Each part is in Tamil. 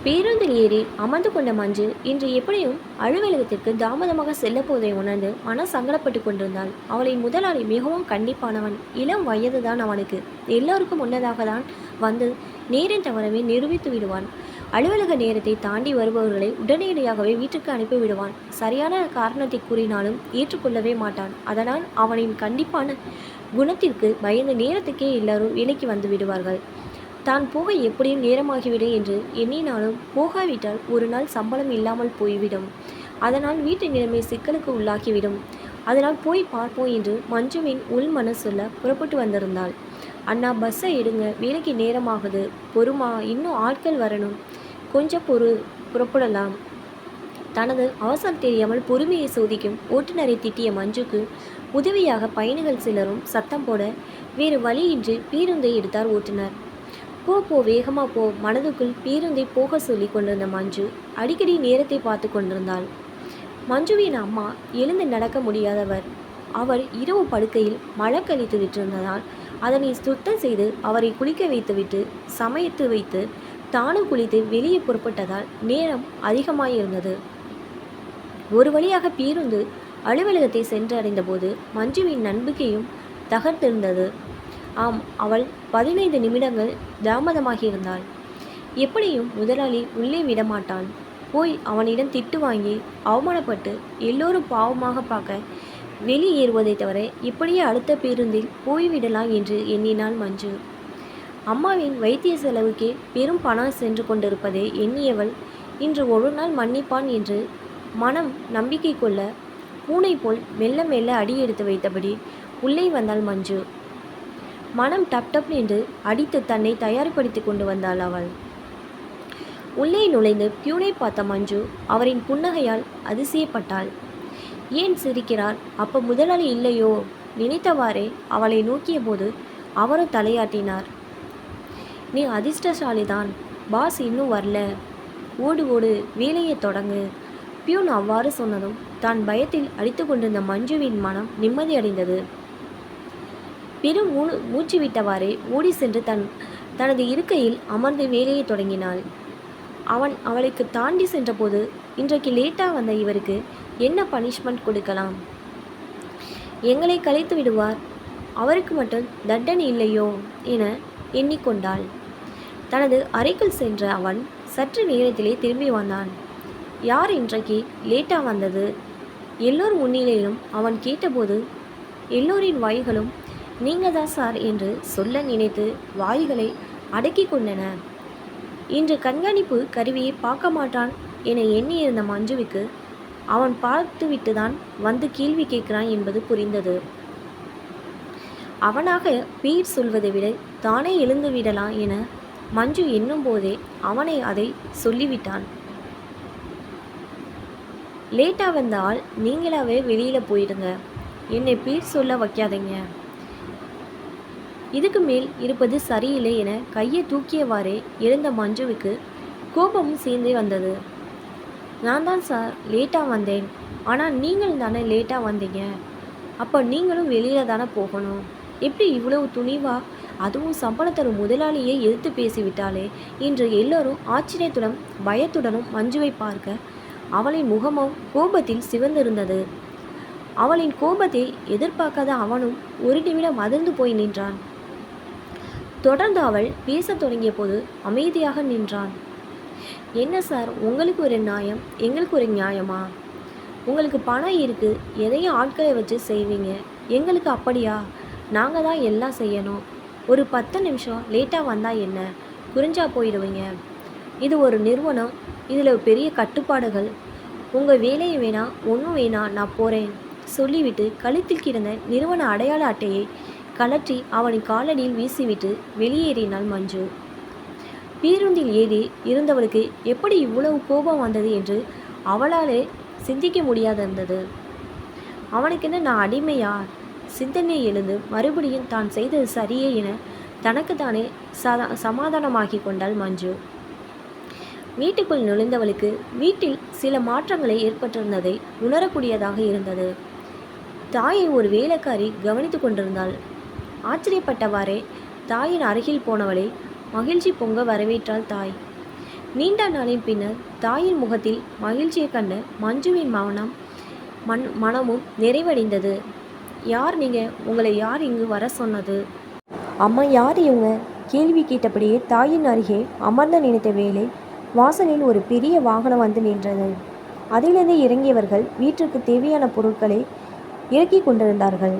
பேருந்தில் ஏறி அமர்ந்து கொண்ட மஞ்சு இன்று எப்படியும் அலுவலகத்திற்கு தாமதமாக செல்லப்போவதை உணர்ந்து மன சங்கடப்பட்டு கொண்டிருந்தாள். அவளின் முதலாளி மிகவும் கண்டிப்பானவன். இளம் வயதுதான் அவனுக்கு. எல்லோருக்கும் முன்னதாக தான் வந்து நேரம் தவறவே நிரூபித்து விடுவான். அலுவலக நேரத்தை தாண்டி வருபவர்களை உடனடியாகவே வீட்டுக்கு அனுப்பி விடுவான். சரியான காரணத்தை கூறினாலும் ஏற்றுக்கொள்ளவே மாட்டான். அதனால் அவனின் கண்டிப்பான குணத்திற்கு பயந்து நேரத்துக்கே எல்லாரும் வேலைக்கு வந்து விடுவார்கள். தான் போக எப்படியும் நேரமாகிவிடும் என்று எண்ணினாலும் போகாவிட்டால் ஒரு நாள் சம்பளம் இல்லாமல் போய்விடும். அதனால் வீட்டு நிலைமை சிக்கலுக்கு உள்ளாகிவிடும். அதனால் போய் பார்ப்போம் என்று மஞ்சுவின் உள்மன சொல்ல புறப்பட்டு வந்திருந்தாள். அண்ணா, பஸ்ஸை எடுங்க, வேலைக்கு நேரமாகுது. பொறுமா, இன்னும் ஆட்கள் வரணும், கொஞ்சம் புறப்படலாம். தனது அவசரம் தெரியாமல் பொறுமையை சோதிக்கும் ஓட்டுநரை திட்டிய மஞ்சுக்கு உதவியாக பயணிகள் சிலரும் சத்தம் போட வேறு வழியின்றி பேருந்தை எடுத்தார் ஓட்டுநர். போ போ, வேகமா போ. மனதுக்குள் பேருந்தை போக சொல்லி கொண்டிருந்த மஞ்சு அடிக்கடி நேரத்தை பார்த்து கொண்டிருந்தாள். மஞ்சுவின் அம்மா எழுந்து நடக்க முடியாதவர். அவர் இரவு படுக்கையில் மழை கழித்து விட்டிருந்ததால் அதனை சுத்தம் செய்து அவரை குளிக்க வைத்துவிட்டு சமைத்து வைத்து தானும் குளித்து வெளியே புறப்பட்டதால் நேரம் அதிகமாயிருந்தது. ஒரு வழியாக பேருந்து அலுவலகத்தை சென்று அடைந்தபோது மஞ்சுவின் நம்பிக்கையும் தகர்த்திருந்தது. ஆம், அவள் 15 நிமிடங்கள் தாமதமாகியிருந்தாள். எப்படியும் முதலாளி உள்ளே விடமாட்டான். போய் அவனிடம் திட்டு வாங்கி அவமானப்பட்டு எல்லோரும் பாவமாக பார்க்க வெளியேறுவதை தவிர இப்படியே அடுத்த பேருந்தில் போய்விடலாம் என்று எண்ணினாள் மஞ்சு. அம்மாவின் வைத்திய செலவுக்கே பெரும் பணம் சென்று கொண்டிருப்பதை எண்ணியவள் இன்று ஒரு நாள் மன்னிப்பான் என்று மனம் நம்பிக்கை கொள்ள பூனை போல் மெல்ல மெல்ல அடி எடுத்து வைத்தபடி உள்ளே வந்தாள் மஞ்சு. மனம் டப் டப் என்று அடித்து தன்னை தயார்படுத்தி கொண்டு வந்தாள் அவள். உள்ளே நுழைந்து பியூனை பார்த்த மஞ்சு அவரின் புன்னகையால் அதிசயப்பட்டாள். ஏன் சிரிக்கிறார்? அப்ப முதலாளி இல்லையோ? நினைத்தவாறே அவளை நோக்கிய போது அவரும் தலையாட்டினார். நீ அதிர்ஷ்டசாலிதான், பாஸ் இன்னும் வரல, ஓடு ஓடு, வேலையை தொடங்கு. பியூன் அவ்வாறு சொன்னதும் தான் பயத்தில் அடித்து கொண்டிருந்த மஞ்சுவின் மனம் நிம்மதியடைந்தது. பெரும் மூச்சு விட்டவாறே ஓடி சென்று தனது இருக்கையில் அமர்ந்து வேலையை தொடங்கினாள். அவன் அவளுக்கு தாண்டி சென்றபோது இன்றைக்கு லேட்டாக வந்த இவருக்கு என்ன பனிஷ்மெண்ட் கொடுக்கலாம்? எங்களை கலைத்து விடுவார், அவருக்கு மட்டும் தண்டனை இல்லையோ என எண்ணிக்கொண்டாள். தனது அறைக்குள் சென்ற அவன் சற்று நேரத்திலே திரும்பி வந்தான். யார் இன்றைக்கு லேட்டாக வந்தது? எல்லோர் முன்னிலையிலும் அவன் கேட்டபோது எல்லோரின் வாய்களும் நீங்கள் தான் சார் என்று சொல்ல நினைத்து வாய்களை அடக்கி கொண்டன. இன்று கண்காணிப்பு கருவியை பார்க்க மாட்டான் என எண்ணியிருந்த மஞ்சுவுக்கு அவன் பார்த்துவிட்டு தான் வந்து கேள்வி கேட்கிறான் என்பது புரிந்தது. அவனாக பேர் சொல்வதை விட தானே எழுந்து விடலாம் என மஞ்சு எண்ணும் போதே அவனை அதை சொல்லிவிட்டான். லேட்டாக வந்த ஆள் நீங்களாவே வெளியில் போயிடுங்க, என்னை பேர் சொல்ல வைக்காதீங்க, இதுக்கு மேல் இருப்பது சரியில்லை என கையை தூக்கியவாறே எழுந்த மஞ்சுவுக்கு கோபமும் சேர்ந்தே வந்தது. நான் தான் சார் லேட்டாக வந்தேன், ஆனால் நீங்கள் தானே லேட்டாக வந்தீங்க, அப்போ நீங்களும் வெளியில் தானே போகணும். எப்படி இவ்வளவு துணிவா? அதுவும் சம்பளத்தரும் முதலாளியை எதிர்த்து பேசிவிட்டாலே. இன்று எல்லோரும் ஆச்சரியத்துடன் பயத்துடனும் மஞ்சுவை பார்க்க அவளின் முகமும் கோபத்தில் சிவந்திருந்தது. அவளின் கோபத்தை எதிர்பார்க்காத அவனும் ஒரு நிமிடம் அதிர்ந்து போய் நின்றான். தொடர்ந்து அவள் பேசத் தொடங்கிய போது அமைதியாக நின்றான். என்ன சார், உங்களுக்கு ஒரு நியாயம், எங்களுக்கு ஒரு நியாயமா? உங்களுக்கு பணம் இருக்குது, எதையும் ஆட்களை வச்சு செய்வீங்க. எங்களுக்கு அப்படியா? நாங்கள் தான் எல்லாம் செய்யணும். ஒரு 10 நிமிஷம் லேட்டாக வந்தால் என்ன, குறிஞ்சா போயிடுவீங்க. இது ஒரு நிறுவனம், இதில் பெரிய கட்டுப்பாடுகள். உங்கள் வேலையை வேணா, ஒன்றும் வேணா, நான் போகிறேன் சொல்லிவிட்டு கழுத்தில் கிடந்த நிறுவன அடையாள அட்டையை கலற்றி அவனின் காலடியில் வீசிவிட்டு வெளியேறினாள் மஞ்சு. பேருந்தில் ஏறி இருந்தவளுக்கு எப்படி இவ்வளவு கோபம் வந்தது என்று அவளாலே சிந்திக்க முடியாதிருந்தது. அவனுக்கென்ன, நான் அடிமையா? சிந்தனை எழுந்து மறுபடியும் தான் செய்தது சரியே என தனக்குத்தானே சமாதானமாக்கி கொண்டாள் மஞ்சு. வீட்டுக்குள் நுழைந்தவளுக்கு வீட்டில் சில மாற்றங்களை ஏற்பட்டிருந்ததை உணரக்கூடியதாக இருந்தது. தாயை ஒரு வேலைக்காரி கவனித்து கொண்டிருந்தாள். ஆச்சரியப்பட்டவாறே தாயின் அருகில் போனவளை மகிழ்ச்சி பொங்க வரவேற்றாள் தாய். நீண்ட நாளின் பின்னர் தாயின் முகத்தில் மகிழ்ச்சியை கண்ட மஞ்சுவின் மனமும் நிறைவடைந்தது. யார் நீங்க? உங்களை யார் இங்கு வர சொன்னது? அம்மா, யார் இவங்க? கேள்வி கேட்டபடியே தாயின் அருகே அமர்ந்த நினைத்த வேளை வாசலில் ஒரு பெரிய வாகனம் வந்து நின்றது. அதிலிருந்து இறங்கியவர்கள் வீட்டிற்கு தேவையான பொருட்களை இறக்கி கொண்டிருந்தார்கள்.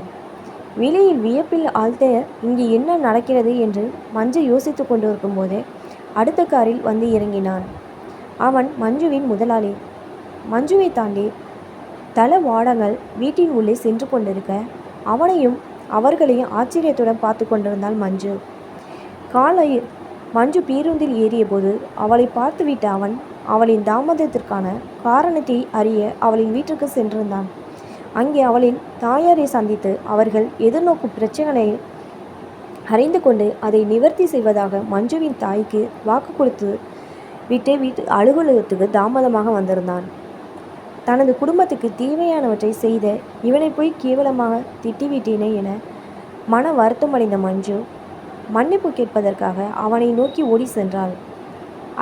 வெளியில் வியப்பில் ஆழ்த்த இங்கே என்ன நடக்கிறது என்று மஞ்சு யோசித்து கொண்டிருக்கும் போதே அடுத்த காரில் வந்து இறங்கினான். அவன் மஞ்சுவின் முதலாளி. மஞ்சுவை தாண்டி தல வாடங்கள் வீட்டின் உள்ளே சென்று கொண்டிருக்க அவனையும் அவர்களையும் ஆச்சரியத்துடன் பார்த்து கொண்டிருந்தாள் மஞ்சு. காலை மஞ்சு பேருந்தில் ஏறிய போது அவளை பார்த்துவிட்ட அவன் அவளின் தாமதத்திற்கான காரணத்தை அறிய அவளின் வீட்டிற்கு சென்றிருந்தான். அங்கே அவளின் தாயாரை சந்தித்து அவர்கள் எதிர்நோக்கும் பிரச்சனைகளை அறிந்து கொண்டு அதை நிவர்த்தி செய்வதாக மஞ்சுவின் தாய்க்கு வாக்கு கொடுத்து விட்டு வீட்டு அலுவலகத்துக்கு தாமதமாக வந்திருந்தான். தனது குடும்பத்துக்கு தேவையானவற்றை செய்த இவனை போய் கேவலமாக திட்டிவிட்டேனே என மன வருத்தமடைந்த மஞ்சு மன்னிப்பு கேட்பதற்காக அவனை நோக்கி ஓடி சென்றாள்.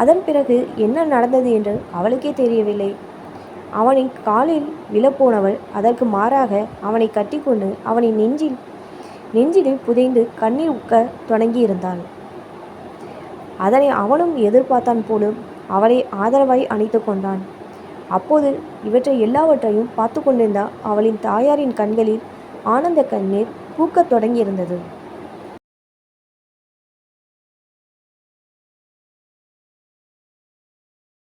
அதன் பிறகு என்ன நடந்தது என்று அவளுக்கே தெரியவில்லை. அவனின் காலில் விழப்போனவள் அதற்கு மாறாக அவனை கட்டிக்கொண்டு அவனை நெஞ்சிலே புதைந்து கண்ணீர் உக்க தொடங்கியிருந்தாள். அதனை அவனும் எதிர்பார்த்தான் போலும் அவளை ஆதரவாய் அணைத்து கொண்டான். அப்போது இவற்றை எல்லாவற்றையும் பார்த்து கொண்டிருந்த அவளின் தாயாரின் கண்களில் ஆனந்த கண்ணீர் பூக்கத் தொடங்கியிருந்தது.